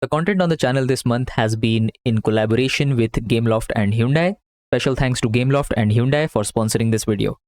The content on the channel this month has been in collaboration with Gameloft and Hyundai. Special thanks to Gameloft and Hyundai for sponsoring this video.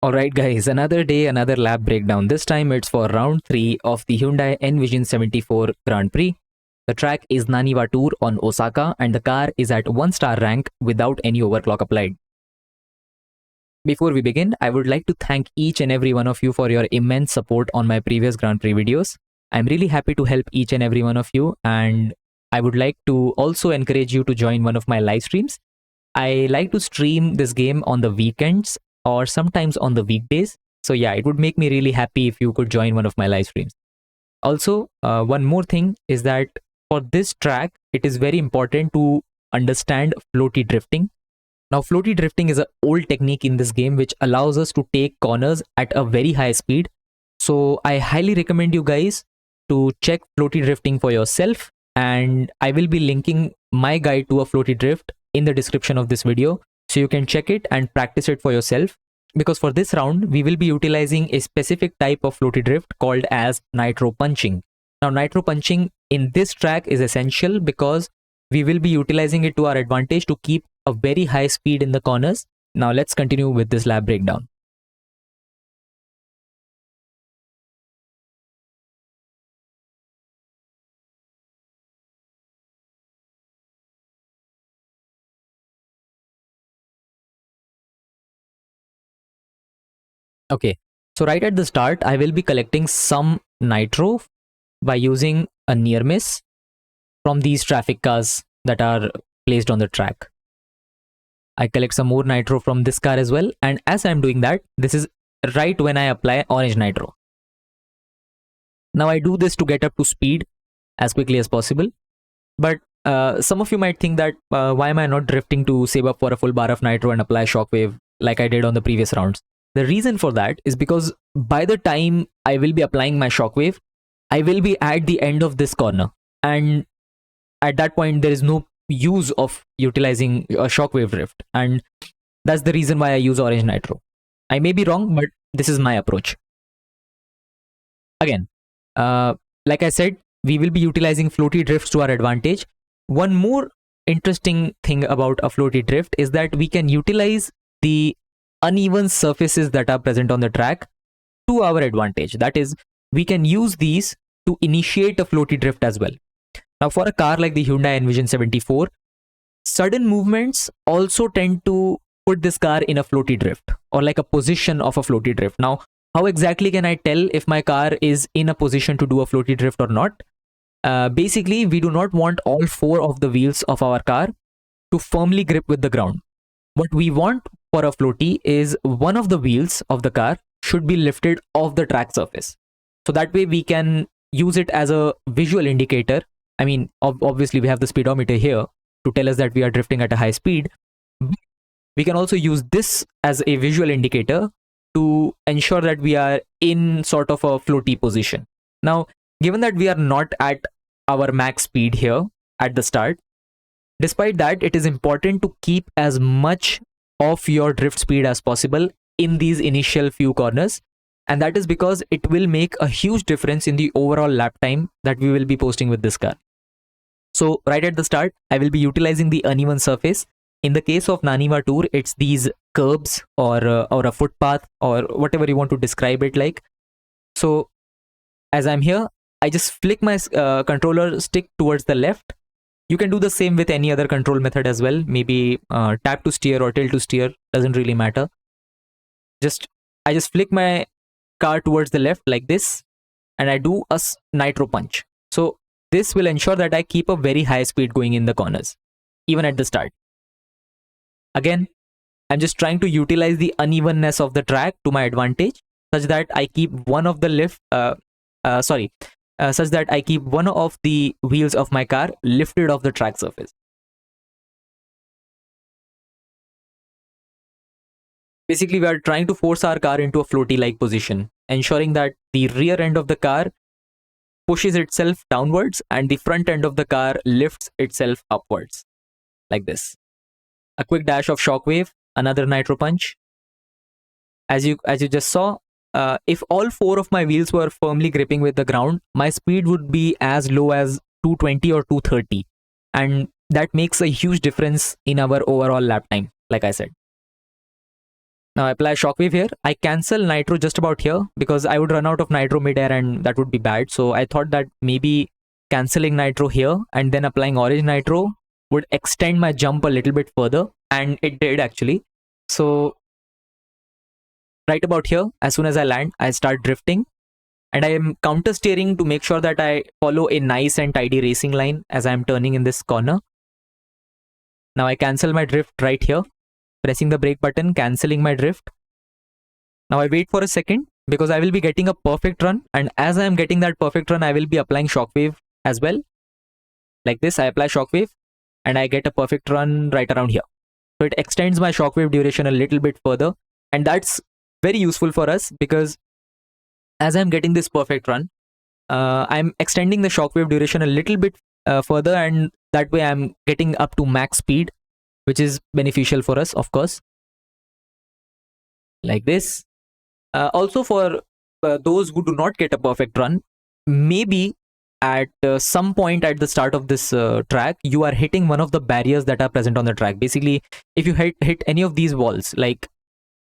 Alright guys, another day, another lap breakdown. This time it's for round 3 of the Hyundai Envision 74 Grand Prix. The track is Naniwa-Tour on Osaka and the car is at 1-star rank without any overclock applied. Before we begin, I would like to thank each and every one of you for your immense support on my previous Grand Prix videos. I'm really happy to help each and every one of you, and I would like to also encourage you to join one of my live streams. I like to stream this game on the weekends or sometimes on the weekdays. So yeah, it would make me really happy if you could join one of my live streams. Also, one more thing is that for this track, it is very important to understand floaty drifting. Now, floaty drifting is an old technique in this game which allows us to take corners at a very high speed. So I highly recommend you guys to check floaty drifting for yourself, and I will be linking my guide to a floaty drift in the description of this video, so you can check it and practice it for yourself. Because for this round, we will be utilizing a specific type of floaty drift called as nitro punching. Now, nitro punching in this track is essential because we will be utilizing it to our advantage to keep a very high speed in the corners. Now, let's continue with this lap breakdown. Okay, so right at the start, I will be collecting some nitro by using a near miss from these traffic cars that are placed on the track. I collect some more nitro from this car as well, and as I'm doing that, this is right when I apply orange nitro. Now I do this to get up to speed as quickly as possible, but some of you might think that why am I not drifting to save up for a full bar of nitro and apply shockwave like I did on the previous rounds? The reason for that is because by the time I will be applying my shockwave, I will be at the end of this corner, and at that point there is no use of utilizing a shockwave drift, and that's the reason why I use orange nitro. I may be wrong, but this is my approach. Again, like I said, we will be utilizing floaty drifts to our advantage. One more interesting thing about a floaty drift is that we can utilize the uneven surfaces that are present on the track to our advantage. That is, we can use these to initiate a floaty drift as well. Now, for a car like the Hyundai Envision 74, sudden movements also tend to put this car in a floaty drift or like a position of a floaty drift. Now, how exactly can I tell if my car is in a position to do a floaty drift or not? Basically, we do not want all 4 of the wheels of our car to firmly grip with the ground. What we want for a floaty is one of the wheels of the car should be lifted off the track surface. So that way we can use it as a visual indicator. I mean, obviously we have the speedometer here to tell us that we are drifting at a high speed. We can also use this as a visual indicator to ensure that we are in sort of a floaty position. Now, given that we are not at our max speed here at the start, Despite that, it is important to keep as much of your drift speed as possible in these initial few corners. And that is because it will make a huge difference in the overall lap time that we will be posting with this car. So right at the start, I will be utilizing the uneven surface. In the case of Naniva Tour, it's these curbs or a footpath or whatever you want to describe it like. So as I'm here, I just flick my controller stick towards the left. You can do the same with any other control method as well. Maybe tap to steer or tilt to steer, doesn't really matter. I just flick my car towards the left like this, and I do a nitro punch. So this will ensure that I keep a very high speed going in the corners, even at the start. Again, I'm just trying to utilize the unevenness of the track to my advantage, such that I keep one of the such that I keep one of the wheels of my car lifted off the track surface. Basically, we are trying to force our car into a floaty-like position, ensuring that the rear end of the car pushes itself downwards and the front end of the car lifts itself upwards, like this. A quick dash of shockwave, another nitro punch. As you just saw, if all four of my wheels were firmly gripping with the ground, my speed would be as low as 220 or 230, and that makes a huge difference in our overall lap time, like I said. Now I apply shockwave here. I cancel nitro just about here because I would run out of nitro midair and that would be bad. So I thought that maybe cancelling nitro here and then applying orange nitro would extend my jump a little bit further, and it did actually. So right about here, as soon as I land, I start drifting, and I am counter steering to make sure that I follow a nice and tidy racing line as I am turning in this corner. Now I cancel my drift right here, pressing the brake button, cancelling my drift. Now I wait for a second because I will be getting a perfect run, and as I am getting that perfect run, I will be applying shockwave as well. Like this, I apply shockwave and I get a perfect run right around here. So it extends my shockwave duration a little bit further, and that's very useful for us because as I'm getting this perfect run, I'm extending the shockwave duration a little bit further, and that way I'm getting up to max speed, which is beneficial for us, of course. Like this. Also for those who do not get a perfect run, maybe at some point at the start of this track, you are hitting one of the barriers that are present on the track. Basically, if you hit any of these walls, like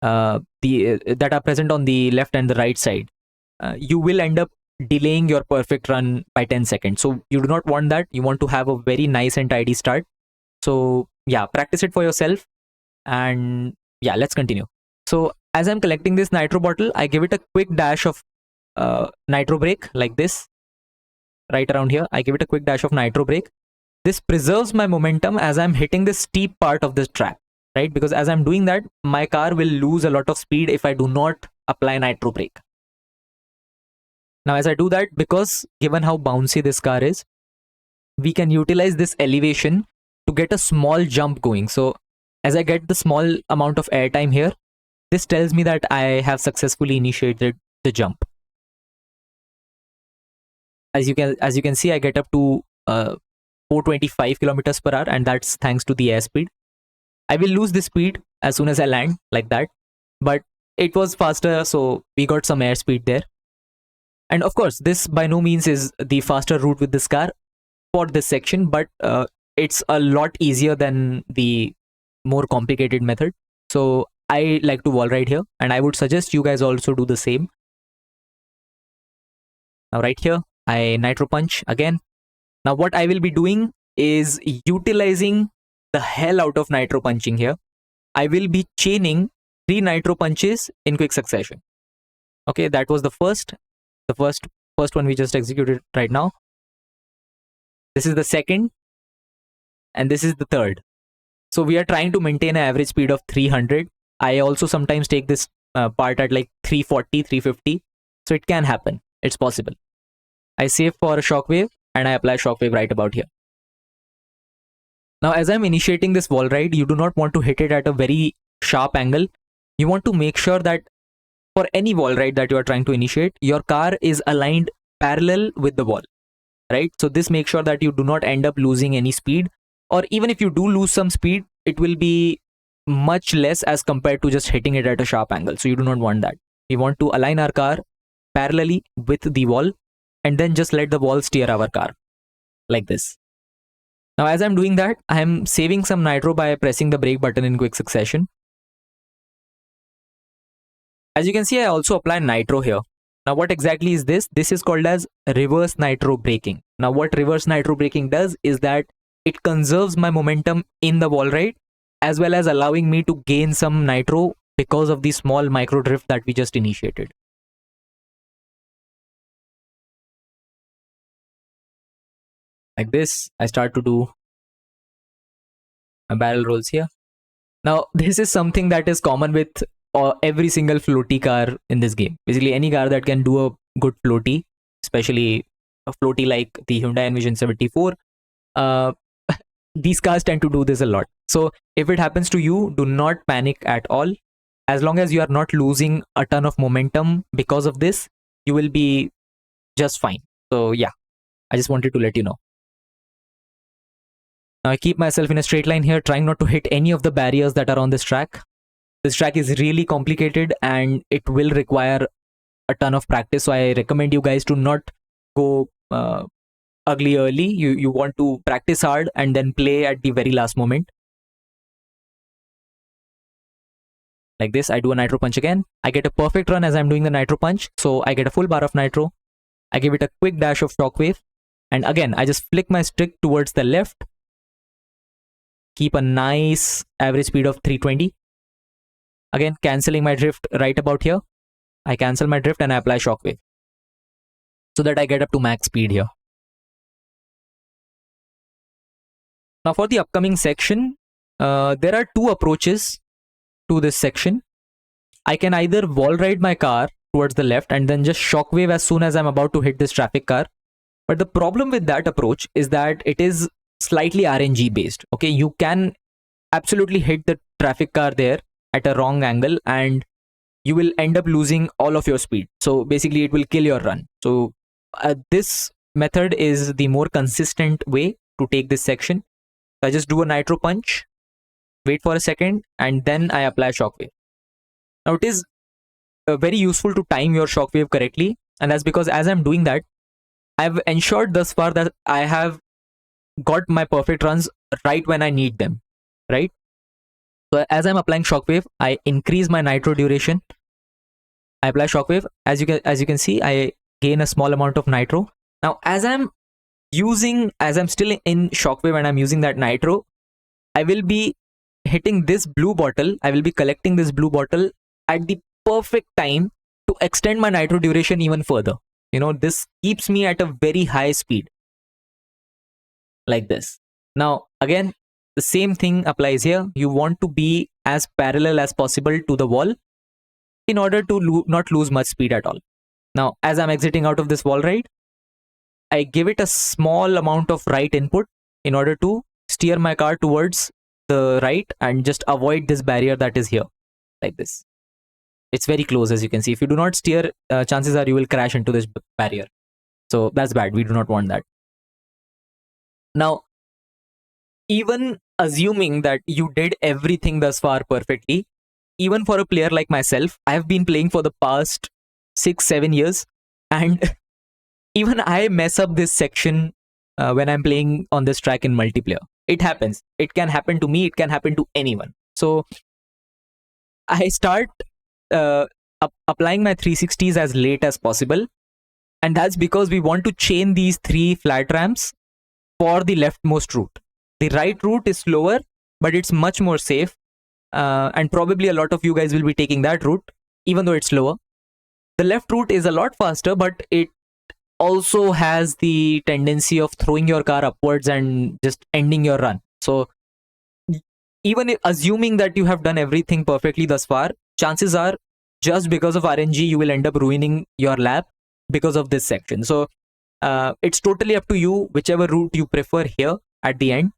that are present on the left and the right side, you will end up delaying your perfect run by 10 seconds. So you do not want that. You want to have a very nice and tidy start. So yeah, practice it for yourself. And yeah, let's continue. So as I'm collecting this nitro bottle, I give it a quick dash of nitro brake like this. Right around here, I give it a quick dash of nitro brake. This preserves my momentum as I'm hitting the steep part of this track, right? Because as I'm doing that, my car will lose a lot of speed if I do not apply nitro brake. Now, as I do that, because given how bouncy this car is, we can utilize this elevation to get a small jump going. So as I get the small amount of airtime here, this tells me that I have successfully initiated the jump. As you can see, I get up to 425 kilometers per hour, and that's thanks to the airspeed. I will lose the speed as soon as I land like that, but it was faster, so we got some airspeed there. And of course, this by no means is the faster route with this car for this section, but it's a lot easier than the more complicated method. So I like to wall ride here, and I would suggest you guys also do the same. Now right here, I nitro punch again. Now what I will be doing is utilizing the hell out of nitro punching here. I will be chaining 3 nitro punches in quick succession. Okay, that was the first one we just executed right now. This is the second, and this is the third. So we are trying to maintain an average speed of 300. I also sometimes take this part at like 340, 350. So it can happen. It's possible. I save for a shockwave and I apply shockwave right about here. Now, as I'm initiating this wall ride, you do not want to hit it at a very sharp angle. You want to make sure that for any wall ride that you are trying to initiate, your car is aligned parallel with the wall, right? So this makes sure that you do not end up losing any speed or even if you do lose some speed, it will be much less as compared to just hitting it at a sharp angle. So you do not want that. We want to align our car parallelly with the wall and then just let the wall steer our car like this. Now, as I'm doing that, I'm saving some nitro by pressing the brake button in quick succession. As you can see, I also apply nitro here. Now, what exactly is this? This is called as reverse nitro braking. Now, what reverse nitro braking does is that it conserves my momentum in the wall ride, as well as allowing me to gain some nitro because of the small micro drift that we just initiated. Like this, I start to do my barrel rolls here. Now, this is something that is common with every single floaty car in this game. Basically, any car that can do a good floaty, especially a floaty like the Hyundai Envision 74, these cars tend to do this a lot. So if it happens to you, do not panic at all. As long as you are not losing a ton of momentum because of this, you will be just fine. So yeah, I just wanted to let you know. Now I keep myself in a straight line here, trying not to hit any of the barriers that are on this track. This track is really complicated and it will require a ton of practice. So I recommend you guys to not go ugly early. You want to practice hard and then play at the very last moment. Like this, I do a nitro punch again. I get a perfect run as I'm doing the nitro punch. So I get a full bar of nitro. I give it a quick dash of shockwave. And again, I just flick my stick towards the left. Keep a nice average speed of 320. Again, cancelling my drift right about here. I cancel my drift and I apply shockwave so that I get up to max speed here. Now for the upcoming section, there are two approaches to this section. I can either wall ride my car towards the left and then just shockwave as soon as I'm about to hit this traffic car. But the problem with that approach is that it is slightly RNG based. Okay, you can absolutely hit the traffic car there at a wrong angle and you will end up losing all of your speed. So basically it will kill your run. So this method is the more consistent way to take this section. So I just do a nitro punch, wait for a second, and then I apply shockwave. Now it is very useful to time your shockwave correctly, and that's because as I'm doing that, I've ensured thus far that I have got my perfect runs right when I need them, right? So as I'm applying shockwave, I increase my nitro duration. I apply shockwave. As you can see, I gain a small amount of nitro. Now as I'm still in shockwave and I'm using that nitro, I will be hitting this blue bottle. I will be collecting this blue bottle at the perfect time to extend my nitro duration even further. You know, this keeps me at a very high speed like this. Now again, the same thing applies here. You want to be as parallel as possible to the wall in order to not lose much speed at all. Now as I'm exiting out of this wall ride, I give it a small amount of right input in order to steer my car towards the right and just avoid this barrier that is here like this. It's very close, as you can see. If you do not steer, chances are you will crash into this barrier. So that's bad. We do not want that. Now, even assuming that you did everything thus far perfectly, even for a player like myself, I have been playing for the past 6-7 years, and even I mess up this section when I'm playing on this track in multiplayer. It happens. It can happen to me. It can happen to anyone. So I start applying my 360s as late as possible, and that's because we want to chain these 3 flat ramps for the leftmost route. The right route is slower, but it's much more safe, and probably a lot of you guys will be taking that route, even though it's slower. The left route is a lot faster, but it also has the tendency of throwing your car upwards and just ending your run. So even assuming that you have done everything perfectly thus far, chances are just because of RNG, you will end up ruining your lap because of this section. So it's totally up to you, whichever route you prefer here at the end.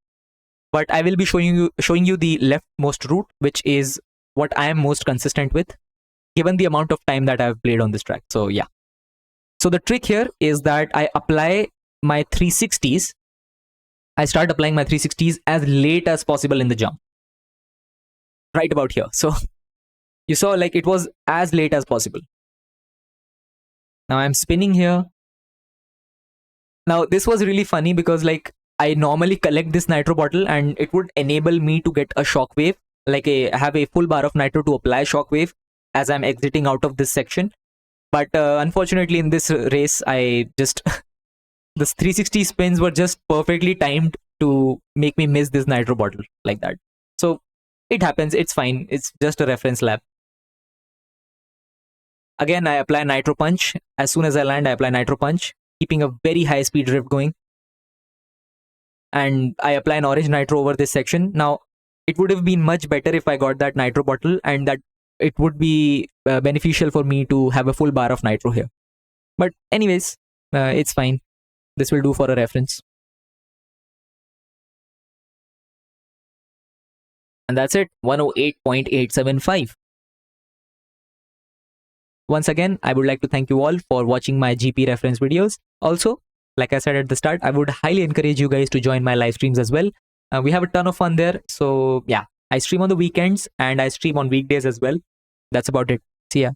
But I will be showing you the leftmost route, which is what I am most consistent with, given the amount of time that I've played on this track. So yeah. So the trick here is that I apply my 360s I start applying my 360s as late as possible in the jump. Right about here. So you saw like it was as late as possible. Now I'm spinning here. Now this was really funny because like I normally collect this nitro bottle and it would enable me to get a shockwave. Like I have a full bar of nitro to apply shockwave as I'm exiting out of this section. But unfortunately in this race, I just the 360 spins were just perfectly timed to make me miss this nitro bottle like that. So it happens. It's fine. It's just a reference lap. Again, I apply nitro punch. As soon as I land, I apply nitro punch, keeping a very high speed drift going. And I apply an orange nitro over this section. Now, it would have been much better if I got that nitro bottle and that it would be beneficial for me to have a full bar of nitro here. But anyways, it's fine. This will do for a reference. And that's it, 108.875. Once again, I would like to thank you all for watching my GP reference videos. Also, like I said at the start, I would highly encourage you guys to join my live streams as well. We have a ton of fun there. So yeah, I stream on the weekends and I stream on weekdays as well. That's about it. See ya.